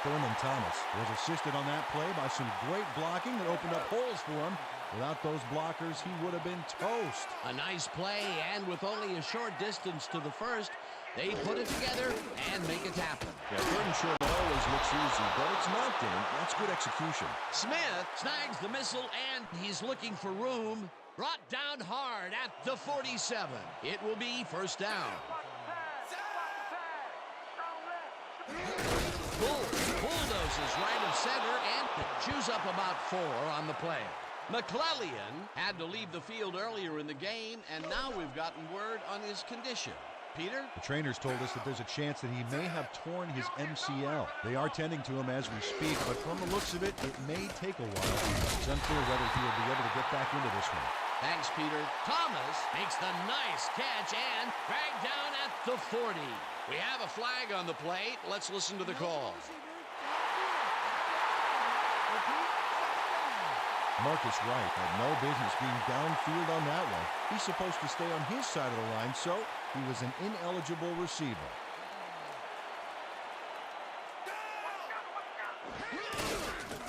Thurman Thomas was assisted on that play by some great blocking that opened up holes for him. Without those blockers, he would have been toast. A nice play, and with only a short distance to the first, they put it together and make it happen. Yeah, third and short always looks easy, but it's not, Dan. That's good execution. Smith snags the missile, and he's looking for room. Brought down hard at the 47. It will be first down. Bulldozes right of center and chews up about 4 on the play. McClellan had to leave the field earlier in the game, and now we've gotten word on his condition. Peter? The trainers told us that there's a chance that he may have torn his MCL. They are tending to him as we speak, but from the looks of it, it may take a while. It's unclear whether he will be able to get back into this one. Thanks, Peter. Thomas makes the nice catch and dragged down at the 40. We have a flag on the plate. Let's listen to the call. Marcus Wright had no business being downfield on that one. He's supposed to stay on his side of the line, so he was an ineligible receiver.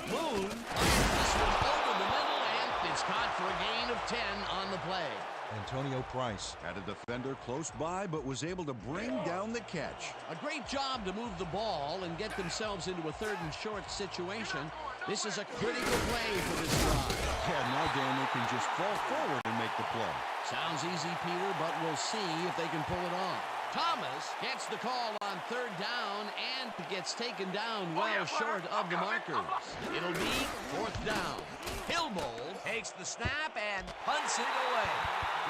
Moon fires this one over the middle, and it's caught for a gain of 10 on the play. Antonio Price had a defender close by, but was able to bring down the catch. A great job to move the ball and get themselves into a 3rd and short situation. This is a critical play for this drive. Yeah, now Dan, they can just fall forward and make the play. Sounds easy, Peter, but we'll see if they can pull it off. Thomas gets the call on 3rd down and gets taken down well short of the markers. It'll be 4th down. Hillbold takes the snap and punts it away.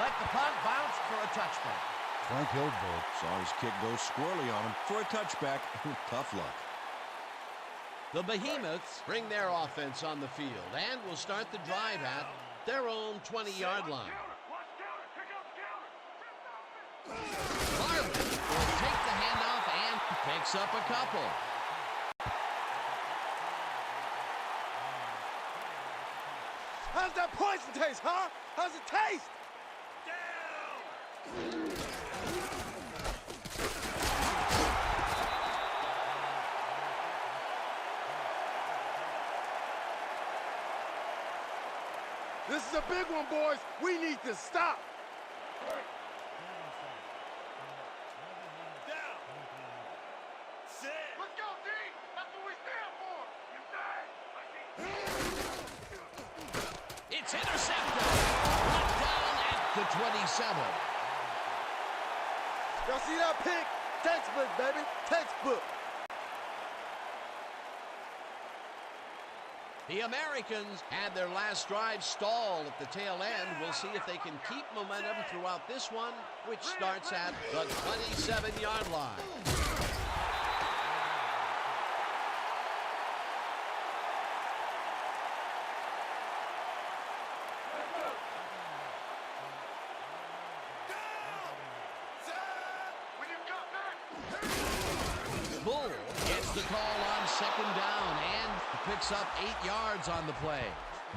Let the punt bounce for a touchback. Frank Hillbold saw his kick go squirrely on him for a touchback. Tough luck. The Behemoths bring their offense on the field and will start the drive at their own 20-yard line. Barber will take the handoff and picks up a couple. How's that poison taste, huh? How's it taste? This is a big one, boys. We need to stop. Down. Sit. Let's go, D! That's what we stand for! You say? It's intercepted. Brought down at the 27. Y'all see that pick? Textbook, baby. Textbook. The Americans had their last drive stall at the tail end. We'll see if they can keep momentum throughout this one, which starts at the 27-yard line. When you got back! Bull gets the call on second down and picks up 8 yards on the play.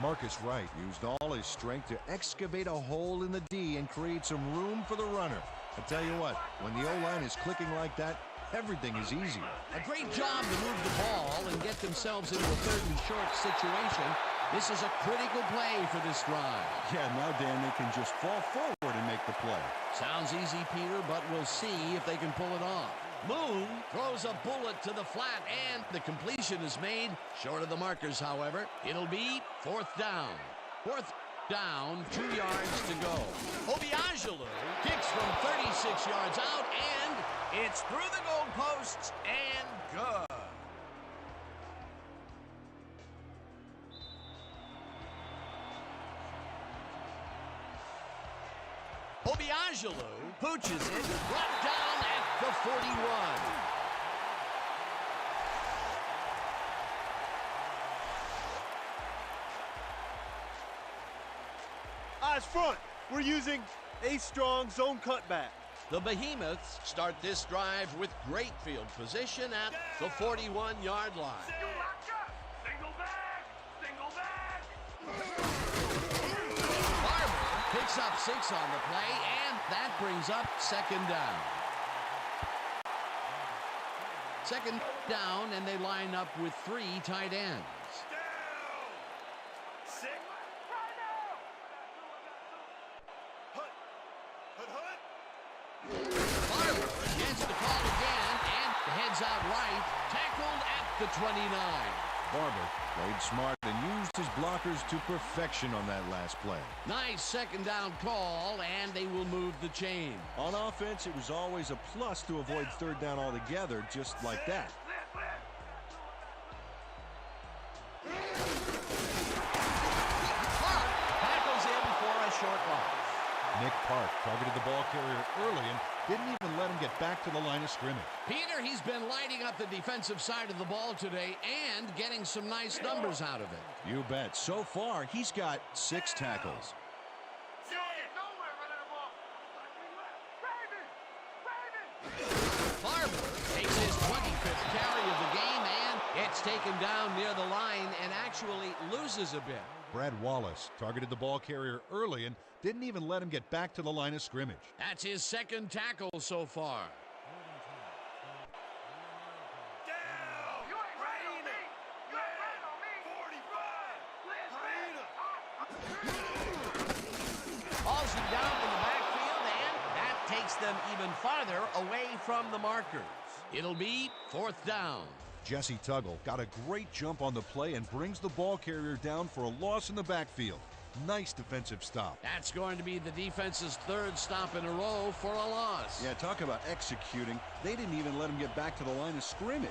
Marcus Wright used all his strength to excavate a hole in the D and create some room for the runner. I tell you what, when the O-line is clicking like that, everything is easier. A great job to move the ball and get themselves into a third and short situation. This is a critical play for this drive. Yeah, now, Dan, they can just fall forward and make the play. Sounds easy, Peter, but we'll see if they can pull it off. Moon throws a bullet to the flat, and the completion is made. Short of the markers, however. It'll be fourth down. Fourth down, 2 yards to go. Obiagelu kicks from 36 yards out, and it's through the goalposts and good. Obiagelu pooches it, brought down at the 41. Eyes front. We're using a strong zone cutback. The Behemoths start this drive with great field position at the 41-yard line. You locked up! Single back! Single back! Barber picks up 6 on the play, and that brings up second down. Second down, and they line up with 3 tight ends. Down. Sick. Right now! Hut. Hut, hut. Barber gets the call again and heads out right, tackled at the 29. Barber played smart and used his blockers to perfection on that last play. Nice second down call, and they will move the chain. On offense, it was always a plus to avoid third down altogether, just like that. Park tackles in for a short loss. Nick Park targeted the ball carrier early and didn't even let him get back to the line of scrimmage. Peter, he's been lighting up the defensive side of the ball today and getting some nice numbers out of it. You bet. So far, he's got 6 tackles. You don't get nowhere running the ball! Raven! Raven! Barber takes his 25th carry of the game, and it's taken down near the line and actually loses a bit. Brad Wallace targeted the ball carrier early and didn't even let him get back to the line of scrimmage. That's his second tackle so far. Down. You ain't right on me! You ain't right on me! 45. Hauls him down in the backfield, and that takes them even farther away from the markers. It'll be fourth down. Jesse Tuggle got a great jump on the play and brings the ball carrier down for a loss in the backfield. Nice defensive stop. That's going to be the defense's 3rd stop in a row for a loss. Yeah, talk about executing. They didn't even let him get back to the line of scrimmage.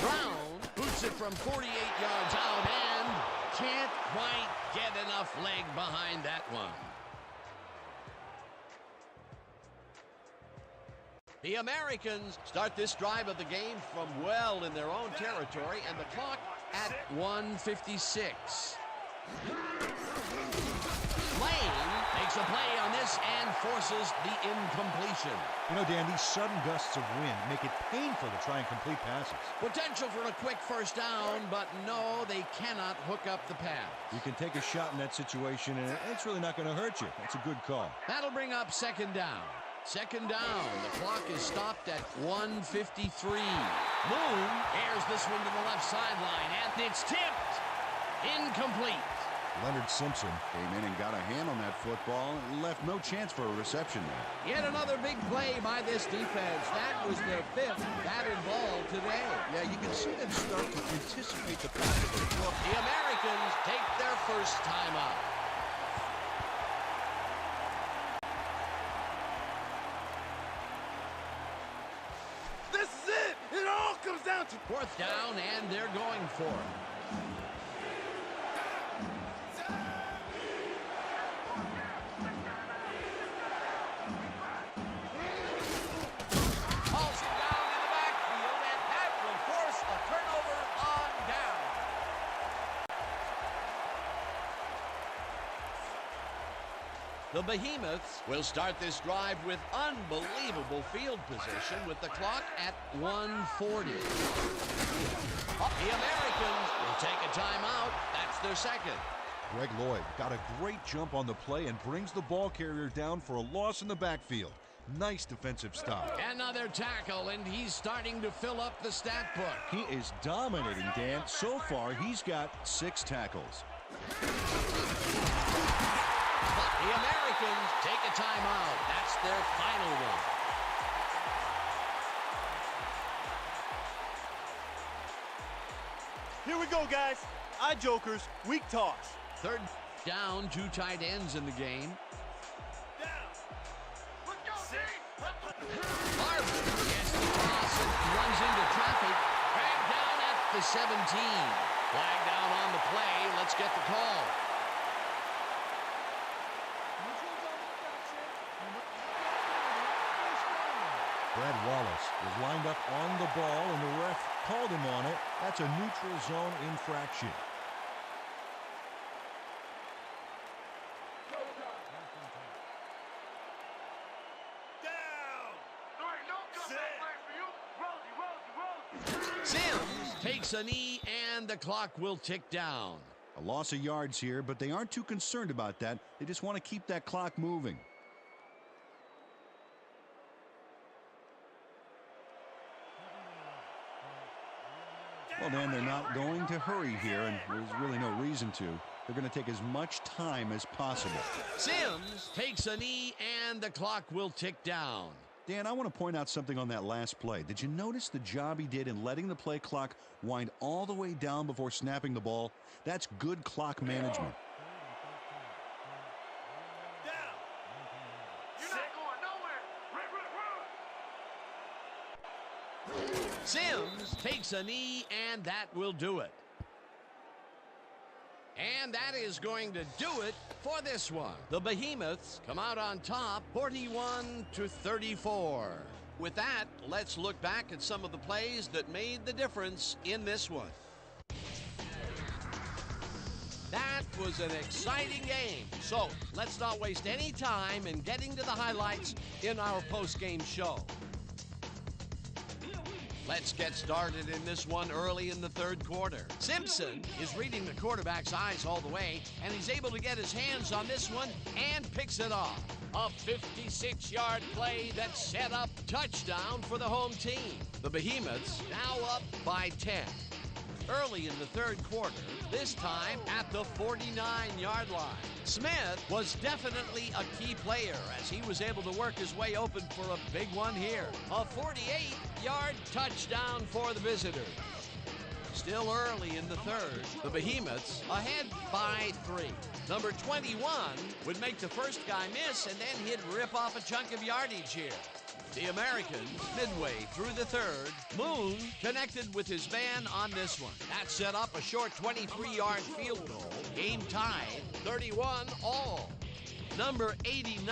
Brown boots it from 48 yards out and can't quite get enough leg behind that one. The Americans start this drive of the game from well in their own territory, and the clock at 1:56. Lane makes the play on this and forces the incompletion. You know, Dan, these sudden gusts of wind make it painful to try and complete passes. Potential for a quick first down, but no, they cannot hook up the pass. You can take a shot in that situation, and it's really not going to hurt you. That's a good call. That'll bring up second down. Second down. The clock is stopped at 1:53. Moon airs this one to the left sideline, and it's tipped. Incomplete. Leonard Simpson came in and got a hand on that football and left no chance for a reception there. Yet another big play by this defense. That was their 5th batted ball today. Yeah, you can see them start to anticipate the pass. The Americans take their first time out. This is it! It all comes down to... Fourth down, and they're going for it. The Behemoths will start this drive with unbelievable field position with the clock at 1:40. The Americans will take a timeout. That's their second. Greg Lloyd got a great jump on the play and brings the ball carrier down for a loss in the backfield. Nice defensive stop. Another tackle, and he's starting to fill up the stat book. He is dominating, Dan. So far, he's got 6 tackles. The Americans take a timeout. That's their final one. Here we go, guys. Eye jokers, weak toss. Third down, 2 tight ends in the game. Let's go, D! Marvin gets the toss and runs into traffic. Dragged down at the 17. Flag down on the play. Let's get the call. Brad Wallace was lined up on the ball, and the ref called him on it. That's a neutral zone infraction. Sims takes a knee, and the clock will tick down. A loss of yards here, but they aren't too concerned about that. They just want to keep that clock moving. Well, Dan, they're not going to hurry here, and there's really no reason to. They're going to take as much time as possible. Sims takes a knee, and the clock will tick down. Dan, I want to point out something on that last play. Did you notice the job he did in letting the play clock wind all the way down before snapping the ball? That's good clock management. You're not going nowhere! Run, run, run! Sims takes a knee, and that will do it. And that is going to do it for this one. The Behemoths come out on top, 41-34. With that, let's look back at some of the plays that made the difference in this one. That was an exciting game. So let's not waste any time in getting to the highlights in our post-game show. Let's get started in this one early in the third quarter. Simpson is reading the quarterback's eyes all the way, and he's able to get his hands on this one and picks it off. A 56-yard play that set up touchdown for the home team. The Behemoths now up by 10. Early in the third quarter, this time at the 49-yard line. Smith was definitely a key player as he was able to work his way open for a big one here. A 48-yard touchdown for the visitors. Still early in the third, the Behemoths ahead by 3. Number 21 would make the first guy miss, and then he'd rip off a chunk of yardage here. The Americans, midway through the third, Moon connected with his man on this one. That set up a short 23-yard field goal. Game tied, 31-all. Number 89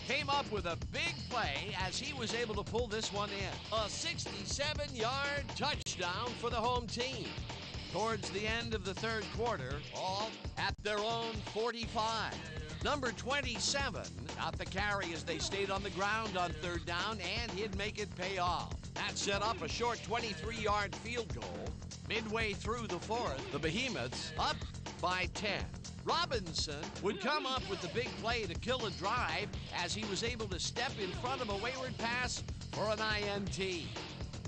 came up with a big play as he was able to pull this one in. A 67-yard touchdown for the home team. towards the end of the third quarter, all at their own 45. Number 27 got the carry as they stayed on the ground on third down, and he'd make it pay off. That set up a short 23-yard field goal. Midway through the fourth, the Behemoths up by 10. Robinson would come up with the big play to kill a drive as he was able to step in front of a wayward pass for an INT.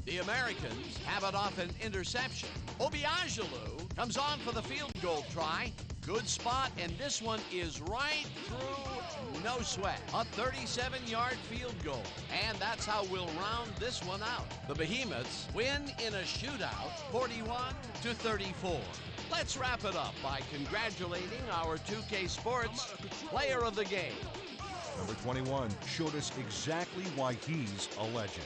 The Americans have it off an interception. Obiagelu comes on for the field goal try. Good spot, and this one is right through, no sweat. A 37-yard field goal, and that's how we'll round this one out. The Behemoths win in a shootout, 41-34. Let's wrap it up by congratulating our 2K Sports player of the game. Number 21 showed us exactly why he's a legend.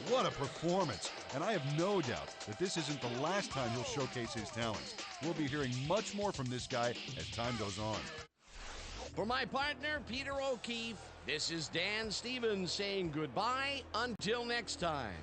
What a performance! And I have no doubt that this isn't the last time he'll showcase his talents. We'll be hearing much more from this guy as time goes on. For my partner, Peter O'Keefe, this is Dan Stevens saying goodbye until next time.